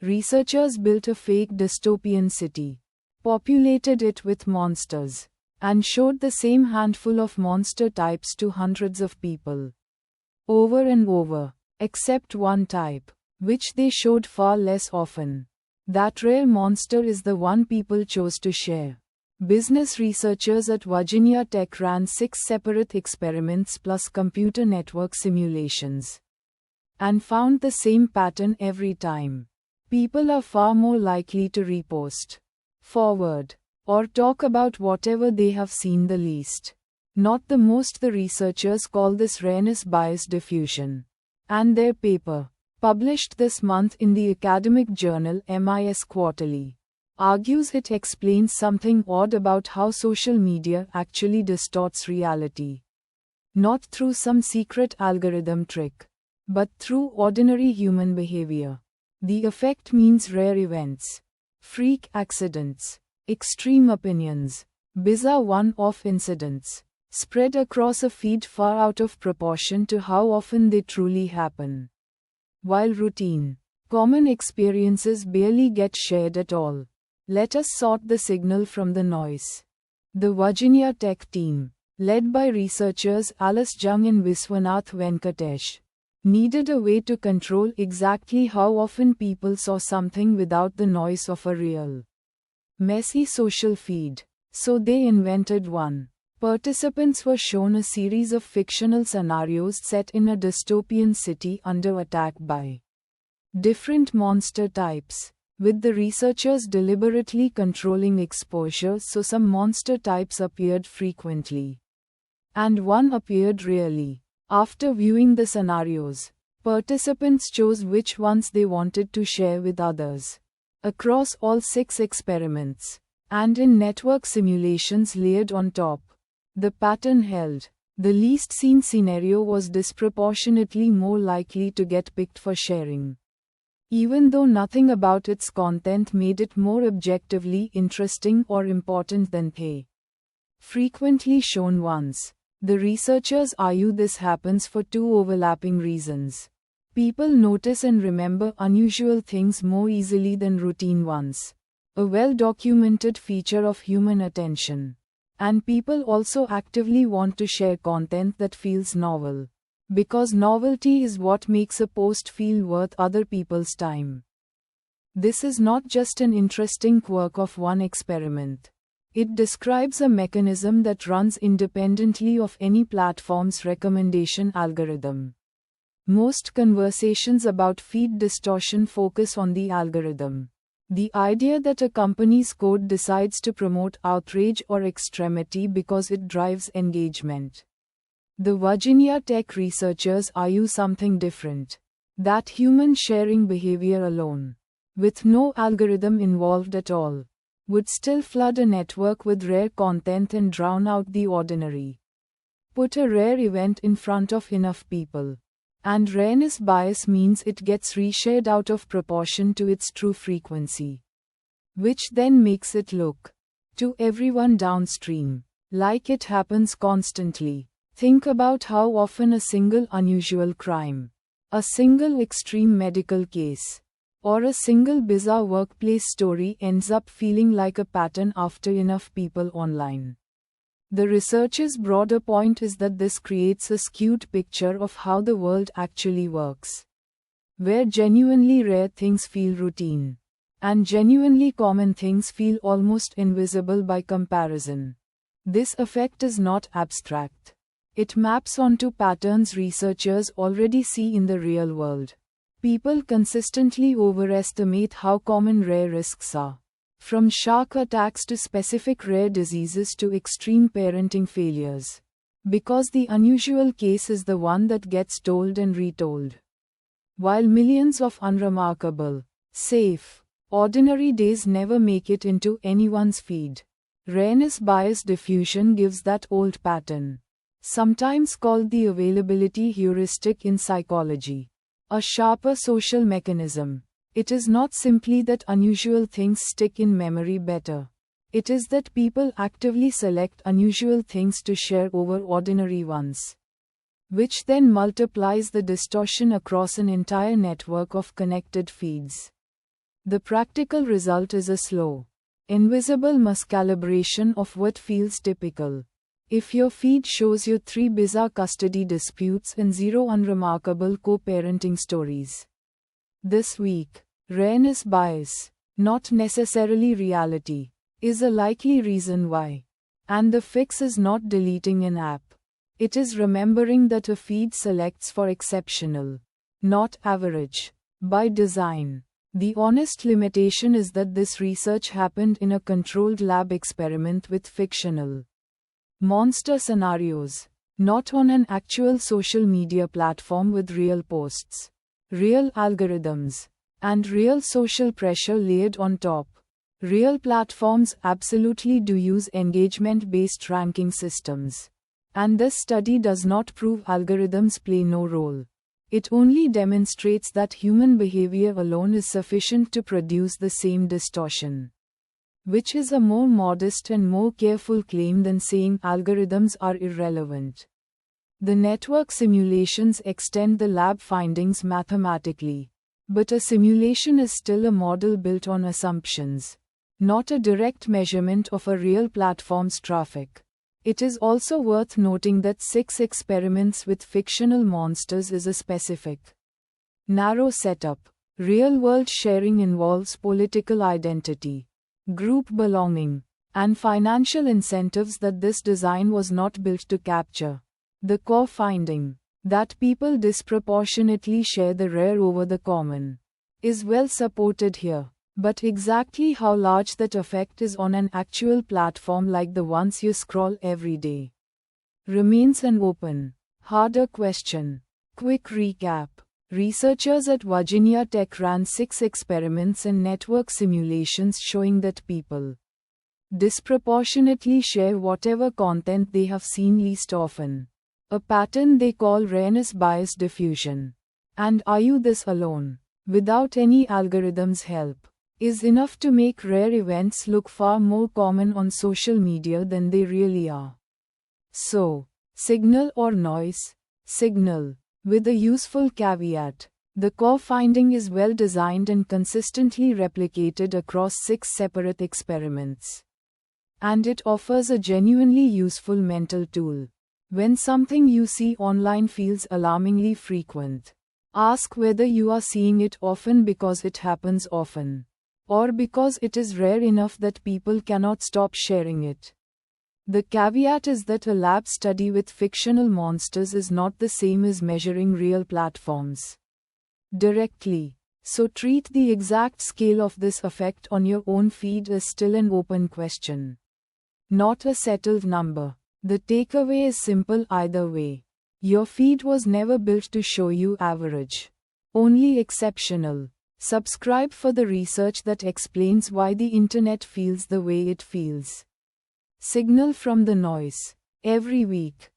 researchers built a fake dystopian city, populated it with monsters, and showed the same handful of monster types to hundreds of people. Over and over, except one type, which they showed far less often. That rare monster is the one people chose to share. Business researchers at Virginia Tech ran 6 separate experiments plus computer network simulations, and found the same pattern every time. People are far more likely to repost, forward, or talk about whatever they have seen the least, not the most. The researchers call this rareness bias diffusion. And their paper, published this month in the academic journal MIS Quarterly, argues it explains something odd about how social media actually distorts reality. Not through some secret algorithm trick, but through ordinary human behavior. The effect means rare events, freak accidents, extreme opinions, bizarre one-off incidents, spread across a feed far out of proportion to how often they truly happen. While routine, common experiences barely get shared at all. Let us sort the signal from the noise. The Virginia Tech team, led by researchers Alice Jung and Viswanath Venkatesh, needed a way to control exactly how often people saw something without the noise of a real, messy social feed. So they invented one. Participants were shown a series of fictional scenarios set in a dystopian city under attack by different monster types, with the researchers deliberately controlling exposure so some monster types appeared frequently, and one appeared rarely. After viewing the scenarios, participants chose which ones they wanted to share with others. Across all 6 experiments, and in network simulations layered on top, the pattern held. The least seen scenario was disproportionately more likely to get picked for sharing, even though nothing about its content made it more objectively interesting or important than the frequently shown ones. The researchers argue this happens for 2 overlapping reasons. People notice and remember unusual things more easily than routine ones, a well-documented feature of human attention. And people also actively want to share content that feels novel, because novelty is what makes a post feel worth other people's time. This is not just an interesting quirk of one experiment. It describes a mechanism that runs independently of any platform's recommendation algorithm. Most conversations about feed distortion focus on the algorithm. The idea that a company's code decides to promote outrage or extremity because it drives engagement. The Virginia Tech researchers argue something different. That human sharing behavior alone, with no algorithm involved at all, would still flood a network with rare content and drown out the ordinary. Put a rare event in front of enough people, and rareness bias means it gets reshared out of proportion to its true frequency, which then makes it look, to everyone downstream, like it happens constantly. Think about how often a single unusual crime, a single extreme medical case, or a single bizarre workplace story ends up feeling like a pattern after enough people online. The researchers' broader point is that this creates a skewed picture of how the world actually works, where genuinely rare things feel routine, and genuinely common things feel almost invisible by comparison. This effect is not abstract. It maps onto patterns researchers already see in the real world. People consistently overestimate how common rare risks are, from shark attacks to specific rare diseases to extreme parenting failures, because the unusual case is the one that gets told and retold. While millions of unremarkable, safe, ordinary days never make it into anyone's feed, rareness bias diffusion gives that old pattern, sometimes called the availability heuristic in psychology, a sharper social mechanism. It is not simply that unusual things stick in memory better. It is that people actively select unusual things to share over ordinary ones, which then multiplies the distortion across an entire network of connected feeds. The practical result is a slow, invisible miscalibration of what feels typical. If your feed shows you 3 bizarre custody disputes and 0 unremarkable co-parenting stories this week, rareness bias, not necessarily reality, is a likely reason why. And the fix is not deleting an app. It is remembering that a feed selects for exceptional, not average, by design. The honest limitation is that this research happened in a controlled lab experiment with fictional monster scenarios, not on an actual social media platform with real posts, real algorithms, and real social pressure layered on top. Real platforms absolutely do use engagement-based ranking systems. And this study does not prove algorithms play no role. It only demonstrates that human behavior alone is sufficient to produce the same distortion. Which is a more modest and more careful claim than saying algorithms are irrelevant. The network simulations extend the lab findings mathematically. But a simulation is still a model built on assumptions, not a direct measurement of a real platform's traffic. It is also worth noting that 6 experiments with fictional monsters is a specific, narrow setup. Real-world sharing involves political identity, group belonging, and financial incentives that this design was not built to capture. The core finding, that people disproportionately share the rare over the common, is well supported here. But exactly how large that effect is on an actual platform like the ones you scroll every day remains an open, harder question. Quick recap. Researchers at Virginia Tech ran 6 experiments and network simulations showing that people disproportionately share whatever content they have seen least often. A pattern they call rareness bias diffusion. And are you this alone? Without any algorithm's help, is enough to make rare events look far more common on social media than they really are. So, signal or noise? Signal. With a useful caveat. The core finding is well designed and consistently replicated across 6 separate experiments. And it offers a genuinely useful mental tool. When something you see online feels alarmingly frequent, ask whether you are seeing it often because it happens often, or because it is rare enough that people cannot stop sharing it. The caveat is that a lab study with fictional monsters is not the same as measuring real platforms directly. So treat the exact scale of this effect on your own feed as still an open question, not a settled number. The takeaway is simple either way. Your feed was never built to show you average, only exceptional. Subscribe for the research that explains why the internet feels the way it feels. Signal from the noise. Every week.